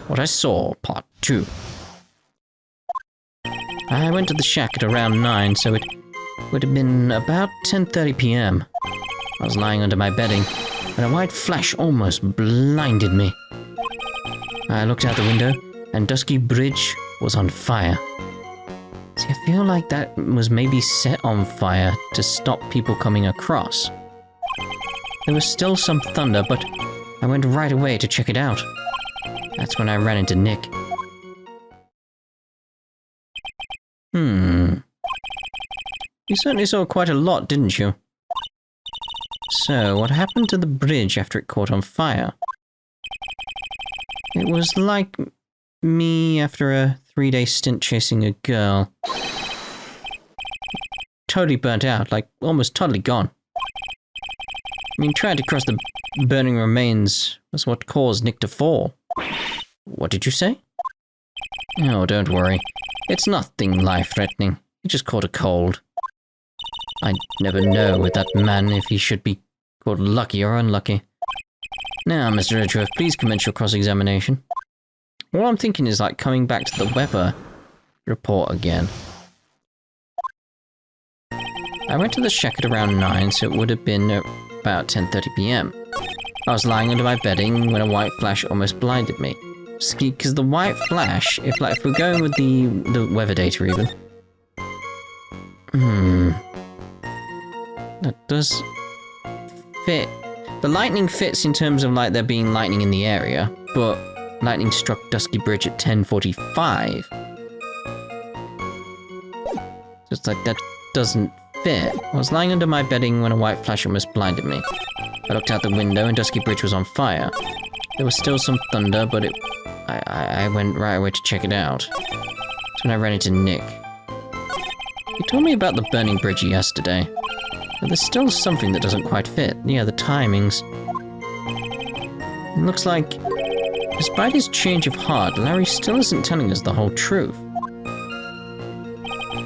What I Saw, Part 2. I went to the shack at around 9, so it would have been about 10:30 p.m. I was lying under my bedding, when a white flash almost blinded me. I looked out the window, and Dusky Bridge was on fire. See, I feel like that was maybe set on fire to stop people coming across. There was still some thunder, but I went right away to check it out. That's when I ran into Nick. You certainly saw quite a lot, didn't you? So, what happened to the bridge after it caught on fire? It was like me after a 3-day stint chasing a girl. Totally burnt out, like almost totally gone. I mean, trying to cross the burning remains was what caused Nick to fall. What did you say? Oh, don't worry. It's nothing life-threatening. He just caught a cold. I never know with that man if he should be called lucky or unlucky. Now, Mr. Edgeworth, please commence your cross-examination. All I'm thinking is like coming back to the weather report again. I went to the shack at around 9, so it would have been about 10:30 p.m. I was lying under my bedding when a white flash almost blinded me. Because the white flash, if we're going with the weather data even. That does fit. The lightning fits in terms of like there being lightning in the area, but lightning struck Dusky Bridge at 10:45. So it's like that doesn't fit. I was lying under my bedding when a white flash almost blinded me. I looked out the window and Dusky Bridge was on fire. There was still some thunder, but I went right away to check it out. That's when I ran into Nick. He told me about the burning bridge yesterday. But there's still something that doesn't quite fit. Yeah, the timings. It looks like, despite his change of heart, Larry still isn't telling us the whole truth.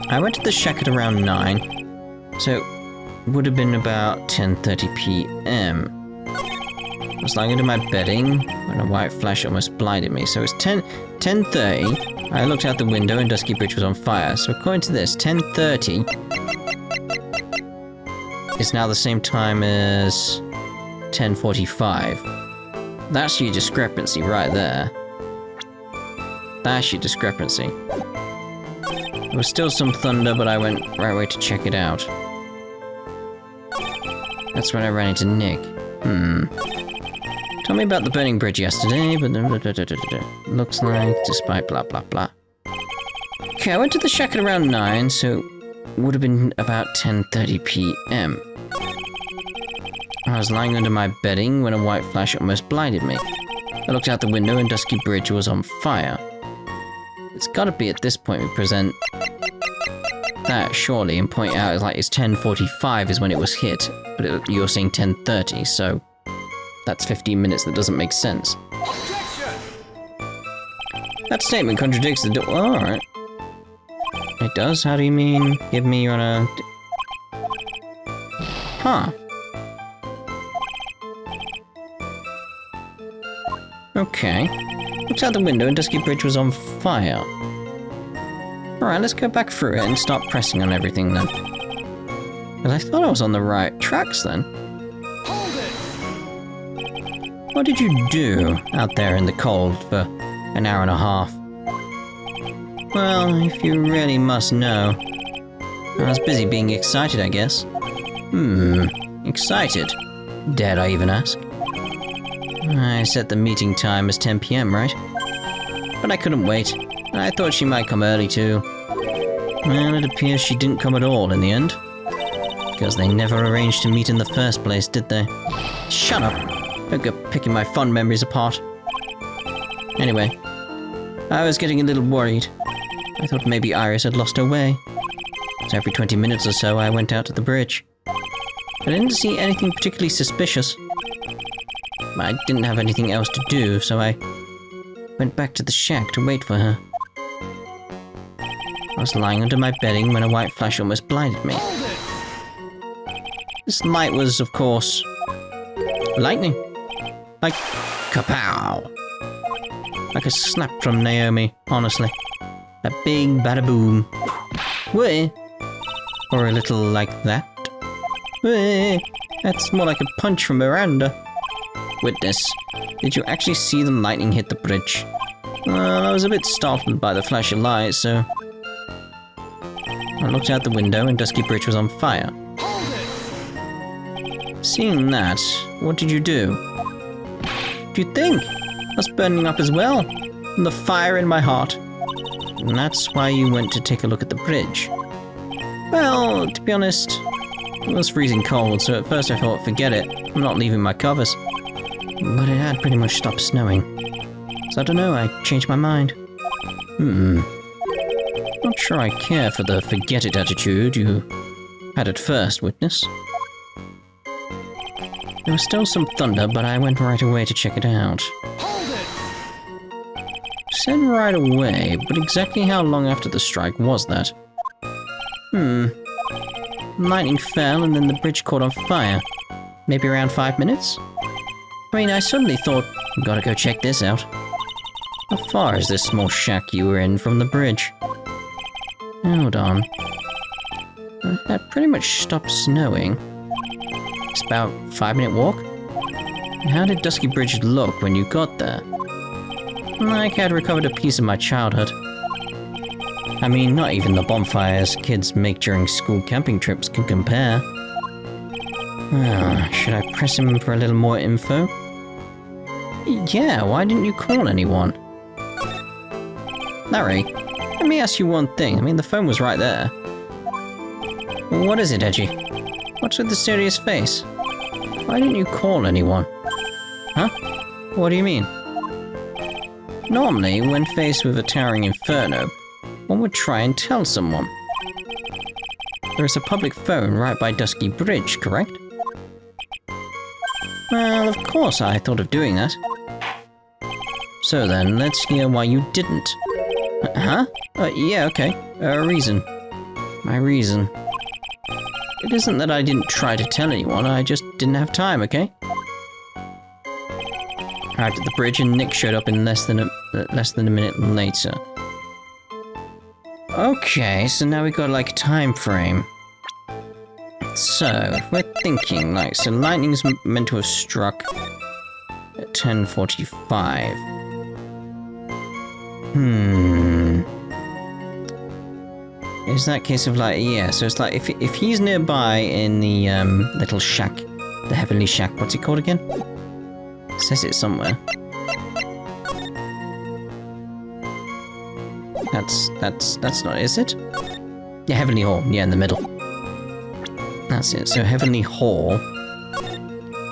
I went to the shack at around 9, so it would have been about 10:30 p.m. I was lying under my bedding when a white flash almost blinded me, so it's 10:30. I looked out the window and Dusky Bridge was on fire, so according to this, 10:30 is now the same time as 10:45. That's your discrepancy right there. That's your discrepancy. There was still some thunder, but I went right away to check it out. That's when I ran into Nick. Told me about the burning bridge yesterday, but looks like despite blah blah blah. Okay, I went to the shack at around 9, so it would have been about 10:30 p.m. I was lying under my bedding when a white flash almost blinded me. I looked out the window and Dusky Bridge was on fire. It's gotta be at this point we present that, surely, and point out like it's 10:45 is when it was hit, but you're saying 10:30, so that's 15 minutes. That doesn't make sense. Objection! That statement contradicts the oh, alright. It does? How do you mean? Give me your Huh. Okay. Looked out the window and Dusky Bridge was on fire. Alright, let's go back through it and start pressing on everything then. Because I thought I was on the right tracks then. Hold it! What did you do out there in the cold for an hour and a half? Well, if you really must know. I was busy being excited, I guess. Excited? Dared I even ask? I set the meeting time as 10 p.m., right? But I couldn't wait. I thought she might come early too. Well, it appears she didn't come at all in the end. Because they never arranged to meet in the first place, did they? Shut up! Don't go picking my fond memories apart. Anyway, I was getting a little worried. I thought maybe Iris had lost her way. So every 20 minutes or so I went out to the bridge. But I didn't see anything particularly suspicious. I didn't have anything else to do, so I went back to the shack to wait for her. I was lying under my bedding when a white flash almost blinded me. This light was, of course, lightning. Like, kapow! Like a snap from Naomi, honestly. A big bada boom. Wait. Or a little like that. Wait. That's more like a punch from Miranda. Witness, did you actually see the lightning hit the bridge? Well, I was a bit startled by the flash of light, so... I looked out the window and Dusky Bridge was on fire. Seeing that, what did you do? What do you think? I was burning up as well. And the fire in my heart. And that's why you went to take a look at the bridge. Well, to be honest, it was freezing cold, so at first I thought, forget it, I'm not leaving my covers. But it had pretty much stopped snowing. So I don't know, I changed my mind. Not sure I care for the forget it attitude you had at first, Witness. There was still some thunder, but I went right away to check it out. Said right away, but exactly how long after the strike was that? Lightning fell and then the bridge caught on fire. Maybe around 5 minutes? I mean, I suddenly thought, gotta go check this out. How far is this small shack you were in from the bridge? Hold on. That pretty much stopped snowing. It's about a 5-minute walk? And how did Dusky Bridge look when you got there? Like I'd recovered a piece of my childhood. I mean, not even the bonfires kids make during school camping trips can compare. Should I press him for a little more info? Yeah, why didn't you call anyone? Larry, let me ask you one thing. I mean, the phone was right there. What is it, Edgy? What's with the serious face? Why didn't you call anyone? Huh? What do you mean? Normally, when faced with a towering inferno, one would try and tell someone. There is a public phone right by Dusky Bridge, correct? Well, of course I thought of doing that. So then, let's hear why you didn't. Huh? Yeah, okay. A reason. My reason. It isn't that I didn't try to tell anyone, I just didn't have time, okay? Arrived at the bridge and Nick showed up in less than a minute later. Okay, so now we've got like a time frame. So, if we're thinking like, so lightning's meant to have struck at 10:45. Is that case of like, yeah, so it's like if he's nearby in the little shack, the heavenly shack, what's it called again? It says it somewhere. That's not, is it? Yeah, Heavenly Hall, yeah, in the middle. That's it, so Heavenly Hall.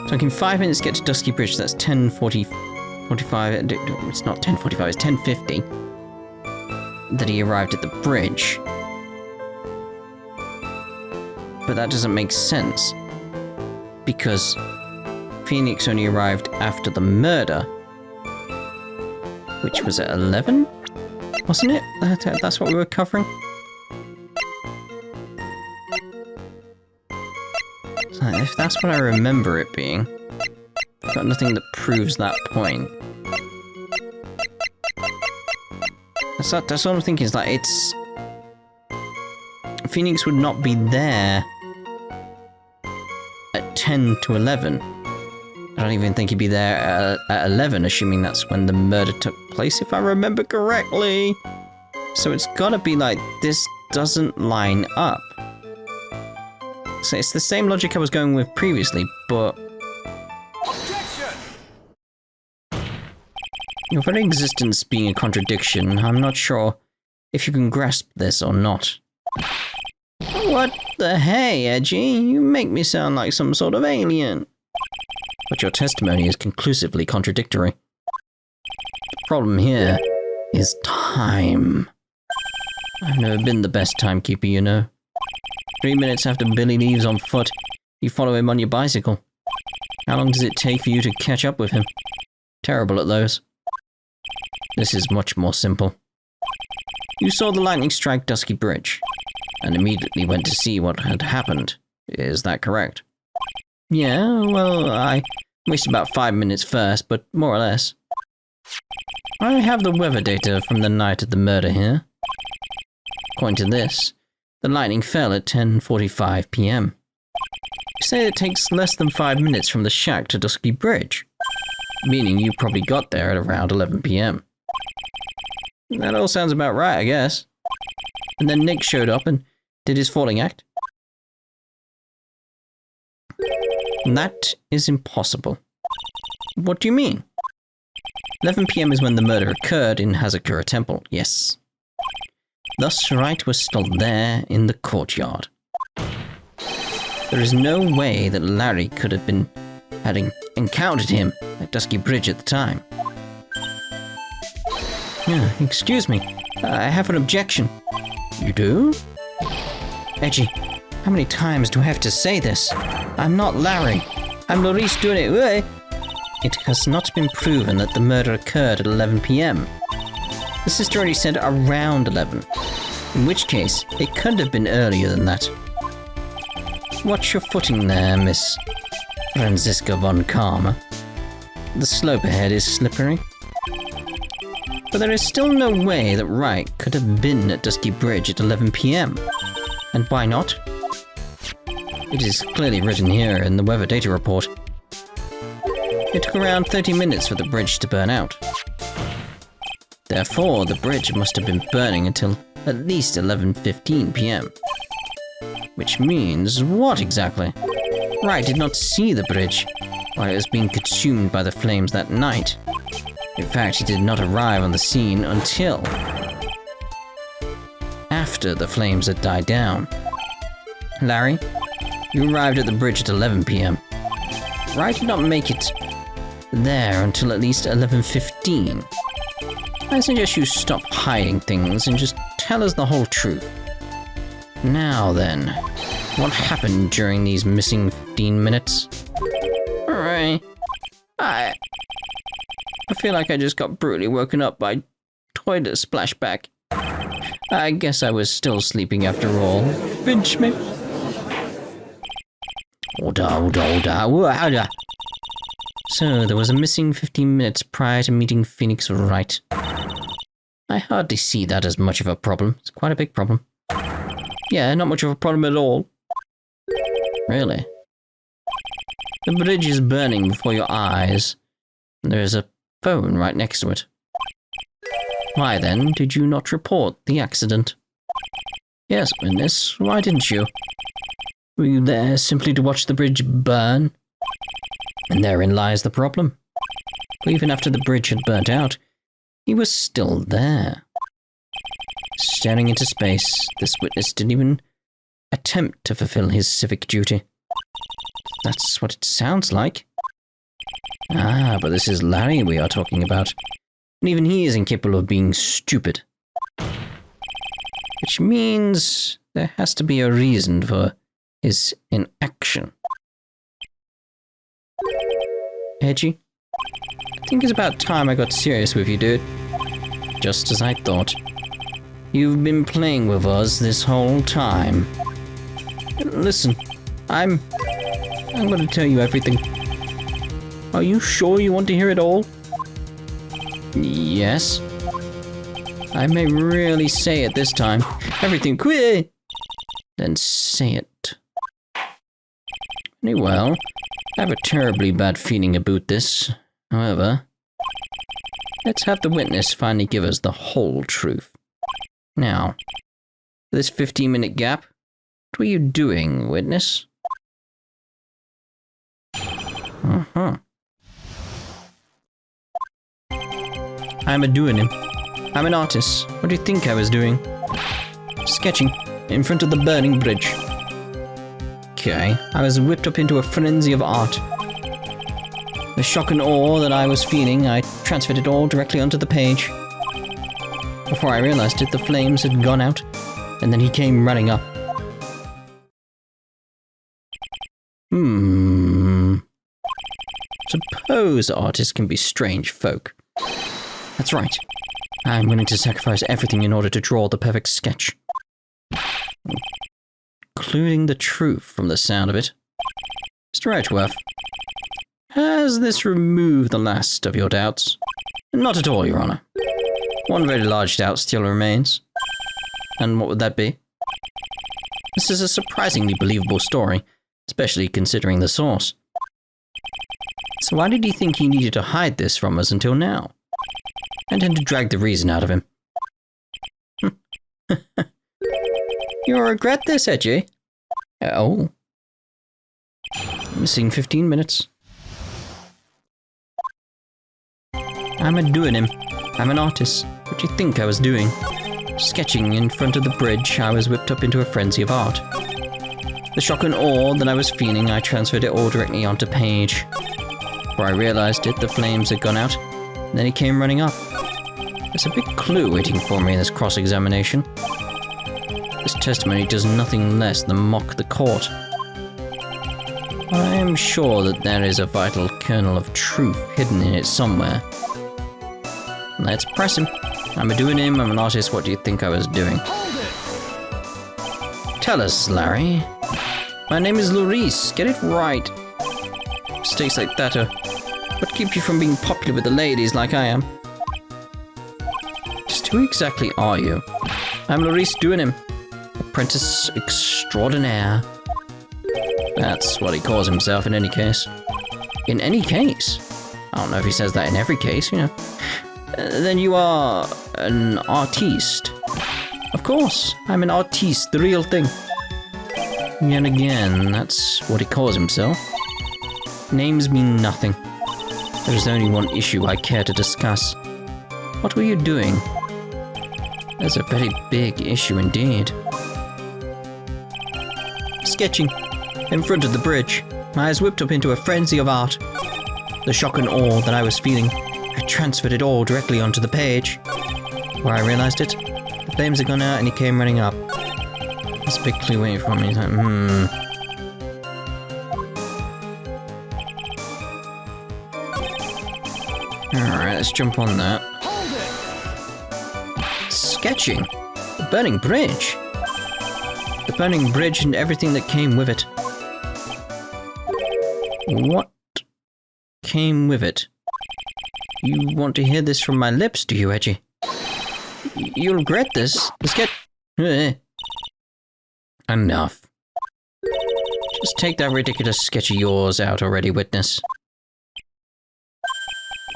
So in 5 minutes to get to Dusky Bridge, that's 10:45, it's not 10:45, it's 10:50 that he arrived at the bridge. But that doesn't make sense, because Pheonix only arrived after the murder, which was at 11? Wasn't it? That's what we were covering? So if that's what I remember it being, I've got nothing that proves that point. That's what I'm thinking, is like, it's... Pheonix would not be there at 10 to 11. I don't even think he'd be there at 11, assuming that's when the murder took place, if I remember correctly. So it's gotta be like, this doesn't line up. So it's the same logic I was going with previously, but... Objection! Your very existence being a contradiction, I'm not sure if you can grasp this or not. What the hey, Edgy? You make me sound like some sort of alien. But your testimony is conclusively contradictory. The problem here is time. I've never been the best timekeeper, you know. 3 minutes after Billy leaves on foot, you follow him on your bicycle. How long does it take for you to catch up with him? Terrible at those. This is much more simple. You saw the lightning strike Dusky Bridge, and immediately went to see what had happened. Is that correct? Yeah, well, I wasted about 5 minutes first, but more or less. I have the weather data from the night of the murder here. According to this, the lightning fell at 10:45 p.m. You say it takes less than 5 minutes from the shack to Dusky Bridge, meaning you probably got there at around 11 p.m. That all sounds about right, I guess. And then Nick showed up and did his falling act. That is impossible. What do you mean? 11 p.m. is when the murder occurred in Hazakura Temple, yes. Thus, Wright was still there in the courtyard. There is no way that Larry could have been having encountered him at Dusky Bridge at the time. Excuse me, I have an objection. You do? Edgy, how many times do I have to say this? I'm not Larry. I'm Maurice doing it. It has not been proven that the murder occurred at 11 p.m. The sister already said around 11, in which case it could have been earlier than that. Watch your footing there, Miss Franziska von Karma. The slope ahead is slippery. But there is still no way that Wright could have been at Dusky Bridge at 11 p.m. And why not? It is clearly written here in the weather data report. It took around 30 minutes for the bridge to burn out. Therefore, the bridge must have been burning until at least 11:15 p.m. Which means what exactly? Wright did not see the bridge while it was being consumed by the flames that night. In fact, he did not arrive on the scene until after the flames had died down. Larry, you arrived at the bridge at 11 p.m. Wright did not make it there until at least 11:15. I suggest you stop hiding things and just tell us the whole truth. Now then, what happened during these missing 15 minutes? Alright. I feel like I just got brutally woken up by toilet splashback. I guess I was still sleeping after all. Pinch me. Order. So, there was a missing 15 minutes prior to meeting Phoenix Wright. I hardly see that as much of a problem. It's quite a big problem. Yeah, not much of a problem at all. Really? The bridge is burning before your eyes. There is a phone right next to it. Why then did you not report the accident? Yes, witness, why didn't you? Were you there simply to watch the bridge burn? And therein lies the problem. For even after the bridge had burnt out, he was still there. Staring into space, this witness didn't even attempt to fulfill his civic duty. That's what it sounds like. Ah, but this is Larry we are talking about. And even he is incapable of being stupid. Which means there has to be a reason for his inaction. Edgy, I think it's about time I got serious with you, dude. Just as I thought. You've been playing with us this whole time. Listen, I'm going to tell you everything. Are you sure you want to hear it all? Yes. I may really say it this time. Everything, quit! Then say it. Well, I have a terribly bad feeling about this. However, let's have the witness finally give us the whole truth. Now, for this 15-minute gap, what were you doing, witness? I'm a-doing him. I'm an artist. What do you think I was doing? Sketching in front of the burning bridge. Okay, I was whipped up into a frenzy of art. The shock and awe that I was feeling, I transferred it all directly onto the page. Before I realized it, the flames had gone out, and then he came running up. Suppose artists can be strange folk. That's right. I'm willing to sacrifice everything in order to draw the perfect sketch. Including the truth from the sound of it. Mr. Edgeworth, has this removed the last of your doubts? Not at all, Your Honor. One very large doubt still remains. And what would that be? This is a surprisingly believable story, especially considering the source. So why did he think he needed to hide this from us until now? I intend to drag the reason out of him. You'll regret this, Edgy. Oh. Missing 15 minutes. I'm doing him. I'm an artist. What do you think I was doing? Sketching in front of the bridge, I was whipped up into a frenzy of art. The shock and awe that I was feeling, I transferred it all directly onto Paige. Before I realized it, the flames had gone out, and then he came running up. There's a big clue waiting for me in this cross-examination. This testimony does nothing less than mock the court. I am sure that there is a vital kernel of truth hidden in it somewhere. Let's press him. I'm doing him, I'm an artist, what do you think I was doing? Tell us, Larry. My name is Laurice, get it right. Mistakes like that are what keep you from being popular with the ladies like I am. Just who exactly are you? I'm Laurice Duanim, apprentice extraordinaire. That's what he calls himself in any case. In any case? I don't know if he says that in every case, you know. Then you are an artiste. Of course, I'm an artiste, the real thing. Yet again, that's what he calls himself. Names mean nothing. There is only one issue I care to discuss. What were you doing? That's a very big issue indeed. Sketching. In front of the bridge, my eyes whipped up into a frenzy of art. The shock and awe that I was feeling, I transferred it all directly onto the page. Where I realized it, the flames had gone out and he came running up. This big clue waiting for me. He's like, Alright, let's jump on that. Sketching. The burning bridge. The burning bridge and everything that came with it. What came with it? You want to hear this from my lips, do you, Edgy? You'll regret this. Let's get... Enough. Just take that ridiculous sketch of yours out already, witness.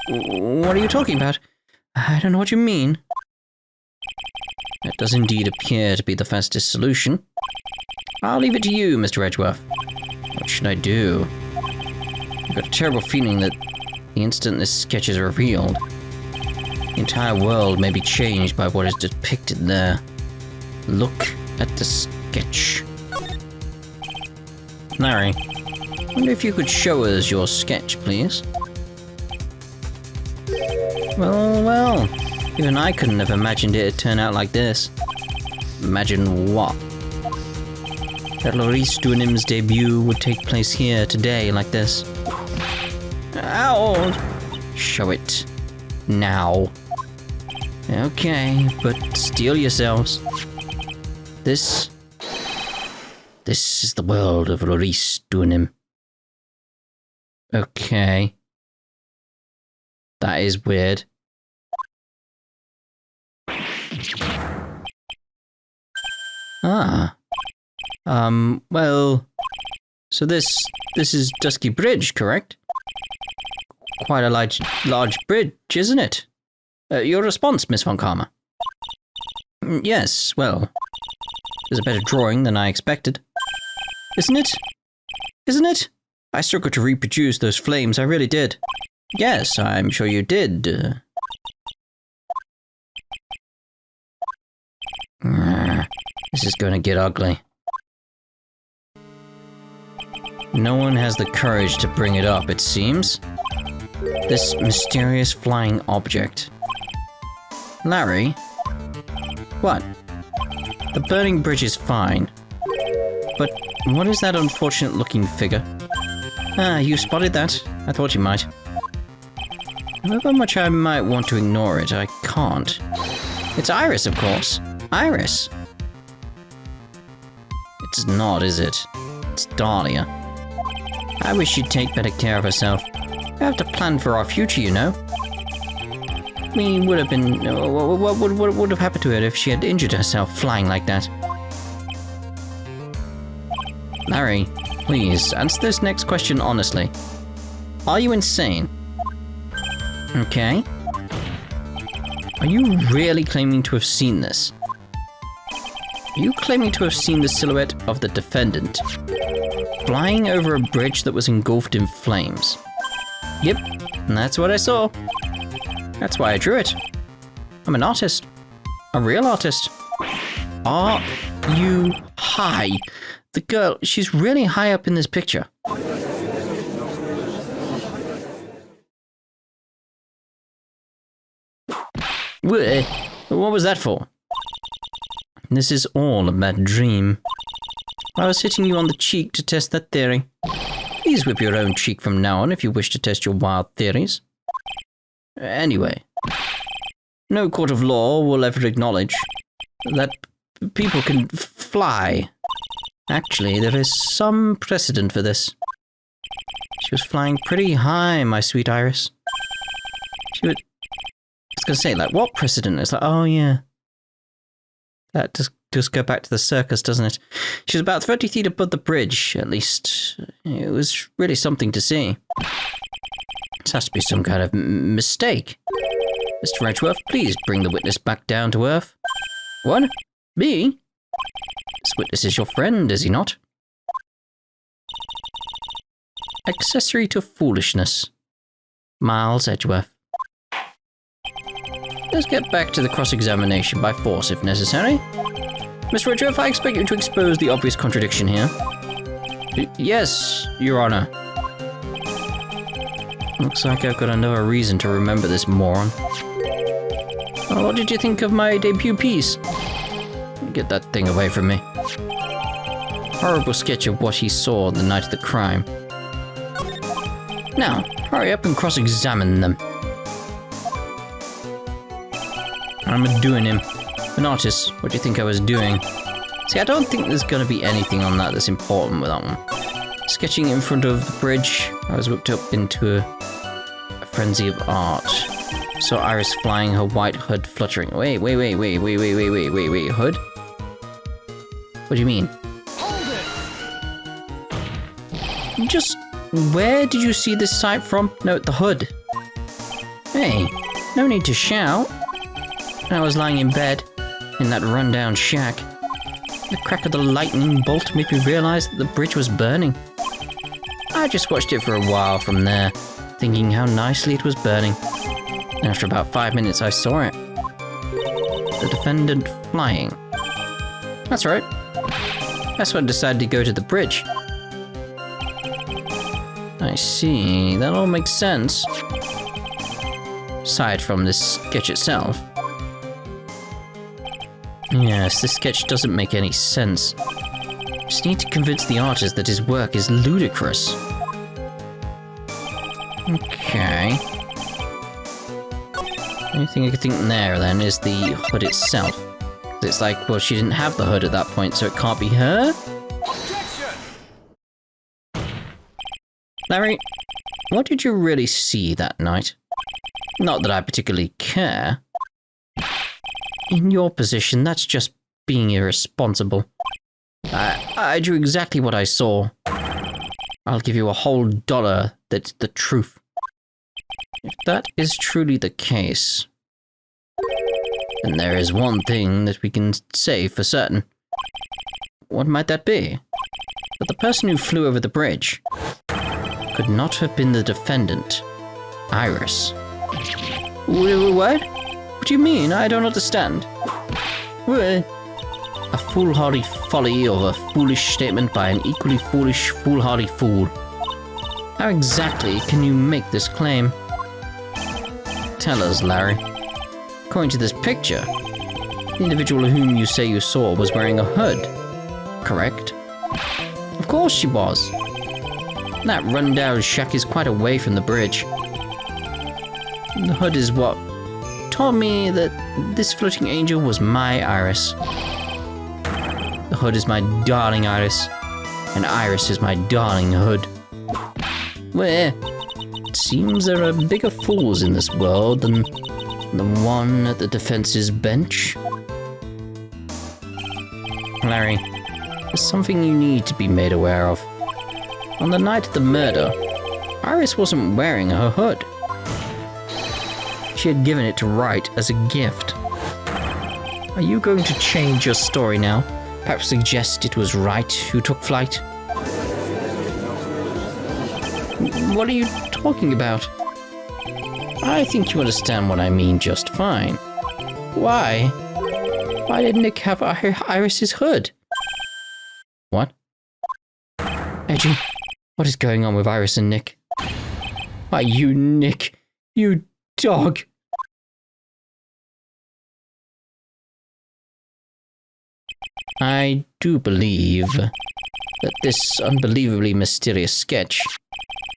What are you talking about? I don't know what you mean. That does indeed appear to be the fastest solution. I'll leave it to you, Mr. Edgeworth. What should I do? I've got a terrible feeling that the instant this sketch is revealed, the entire world may be changed by what is depicted there. Look at the sketch. Larry, I wonder if you could show us your sketch, please? Well, even I couldn't have imagined it'd turn out like this. Imagine what? That Laurice Duanim's debut would take place here today like this. Ow! Show it. Now. Okay, but steel yourselves. This is the world of Laurice Duanim. Okay. That is weird. Ah. Well... So this is Dusky Bridge, correct? Quite a large bridge, isn't it? Your response, Miss Von Karma? Yes, well... There's a better drawing than I expected. Isn't it? Isn't it? I struggled to reproduce those flames, I really did. Yes, I'm sure you did. This is going to get ugly. No one has the courage to bring it up, it seems. This mysterious flying object. Larry? What? The burning bridge is fine. But what is that unfortunate-looking figure? Ah, you spotted that? I thought you might. However much I might want to ignore it, I can't. It's Iris, of course. Iris! It's not, is it? It's Dahlia. I wish she'd take better care of herself. We have to plan for our future, you know. me would have been... what would have happened to her if she had injured herself flying like that? Larry, please, answer this next question honestly. Are you insane? Okay. Are you really claiming to have seen this? Are you claiming to have seen the silhouette of the defendant flying over a bridge that was engulfed in flames? Yep, and that's what I saw. That's why I drew it. I'm an artist. A real artist. Are you high? The girl, she's really high up in this picture. What was that for? This is all a bad dream. I was hitting you on the cheek to test that theory. Please whip your own cheek from now on if you wish to test your wild theories. Anyway, no court of law will ever acknowledge that people can fly. Actually, there is some precedent for this. She was flying pretty high, my sweet Iris. I was gonna say, like, what precedent? It's like, oh yeah. That just go back to the circus, doesn't it? She was about 30 feet above the bridge, at least. It was really something to see. This has to be some kind of mistake. Mr. Edgeworth, please bring the witness back down to earth. What? Me? This witness is your friend, is he not? Accessory to foolishness. Miles Edgeworth. Let's get back to the cross-examination by force if necessary. Mr. Edgeworth, I expect you to expose the obvious contradiction here. Yes, Your Honor. Looks like I've got another reason to remember this moron. Oh, what did you think of my debut piece? Get that thing away from me. Horrible sketch of what he saw the night of the crime. Now, hurry up and cross-examine them. I'm doing him. An artist, what do you think I was doing? See, I don't think there's gonna be anything on that that's important with that one. Sketching in front of the bridge, I was whipped up into a frenzy of art. Saw Iris flying, her white hood fluttering. Wait, hood? What do you mean? Hold it! Just, where did you see this sight from? No, the hood. Hey, no need to shout. I was lying in bed, in that rundown shack. The crack of the lightning bolt made me realize that the bridge was burning. I just watched it for a while from there, thinking how nicely it was burning. And after about 5 minutes, I saw it. The defendant flying. That's right. That's when I decided to go to the bridge. I see. That all makes sense. Aside from this sketch itself. Yes, this sketch doesn't make any sense. Just need to convince the artist that his work is ludicrous. Okay. The only thing I could think there then is the hood itself. It's like, well, she didn't have the hood at that point, so it can't be her? Objection! Larry, what did you really see that night? Not that I particularly care. In your position, that's just being irresponsible. I drew exactly what I saw. I'll give you a whole $1 that's the truth. If that is truly the case, then there is one thing that we can say for certain. What might that be? That the person who flew over the bridge could not have been the defendant, Iris. What? What do you mean? I don't understand. What? A foolhardy folly or a foolish statement by an equally foolish, foolhardy fool. How exactly can you make this claim? Tell us, Larry. According to this picture, the individual whom you say you saw was wearing a hood, correct? Of course she was. That rundown shack is quite away from the bridge. The hood is what told me that this floating angel was my Iris. The hood is my darling Iris, and Iris is my darling hood. Well, it seems there are bigger fools in this world than The one at the defense's bench? Larry, there's something you need to be made aware of. On the night of the murder, Iris wasn't wearing her hood. She had given it to Wright as a gift. Are you going to change your story now? Perhaps suggest it was Wright who took flight? What are you talking about? I think you understand what I mean just fine. Why? Why did Nick have Iris's hood? What? Edgy, what is going on with Iris and Nick? Why, you Nick, you dog. I do believe that this unbelievably mysterious sketch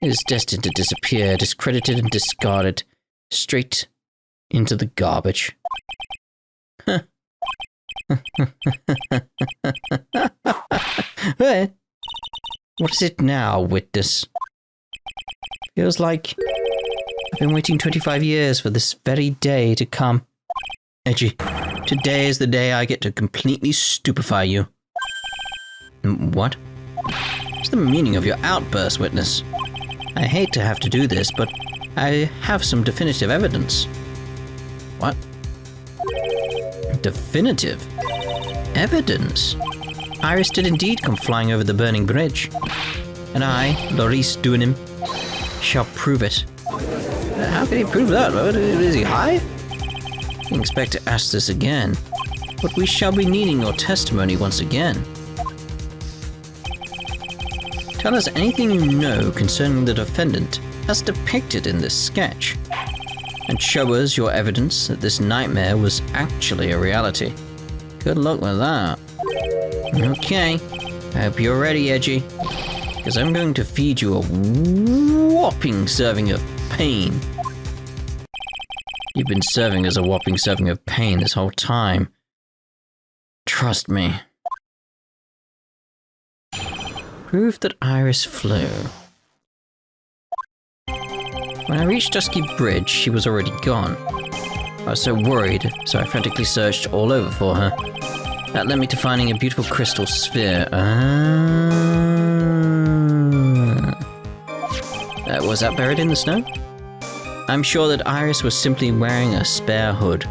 is destined to disappear, discredited and discarded straight into the garbage. What is it now, witness? Feels like I've been waiting 25 years for this very day to come. Edgy, today is the day I get to completely stupefy you. What? What's the meaning of your outburst, witness? I hate to have to do this, but I have some definitive evidence. What? Definitive evidence? Iris did indeed come flying over the burning bridge. And I, Laurice Duanim, shall prove it. How can he prove that? Is he high? I didn't expect to ask this again, but we shall be needing your testimony once again. Tell us anything you know concerning the defendant as depicted in this sketch, and show us your evidence that this nightmare was actually a reality. Good luck with that. Okay, I hope you're ready, Edgy, because I'm going to feed you a whopping serving of pain. You've been serving us a whopping serving of pain this whole time. Trust me. Proof that Iris flew. When I reached Dusky Bridge, she was already gone. I was so worried, so I frantically searched all over for her. That led me to finding a beautiful crystal sphere. Was that buried in the snow? I'm sure that Iris was simply wearing a spare hood.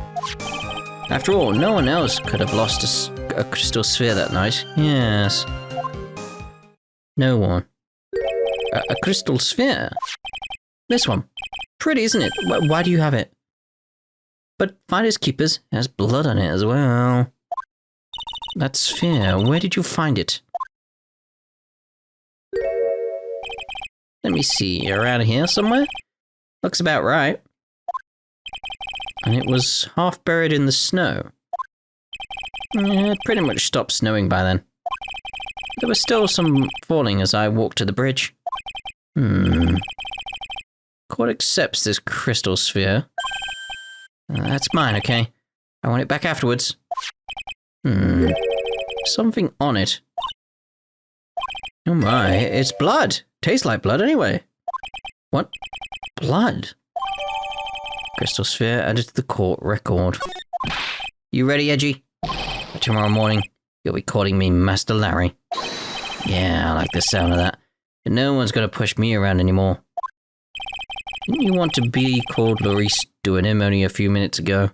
After all, no one else could have lost a crystal sphere that night. Yes. No one. A crystal sphere? This one. Pretty, isn't it? Why do you have it? But finders keepers has blood on it as well. That sphere, where did you find it? Let me see, around here somewhere? Looks about right. And it was half buried in the snow. It pretty much stopped snowing by then. There was still some falling as I walked to the bridge. Court accepts this crystal sphere. That's mine, okay? I want it back afterwards. Something on it. Oh my, it's blood. Tastes like blood anyway. What? Blood? Crystal sphere added to the court record. You ready, Edgy? Tomorrow morning, you'll be calling me Master Larry. Yeah, I like the sound of that. But no one's gonna push me around anymore. Didn't you want to be called Laurice Duanim only a few minutes ago?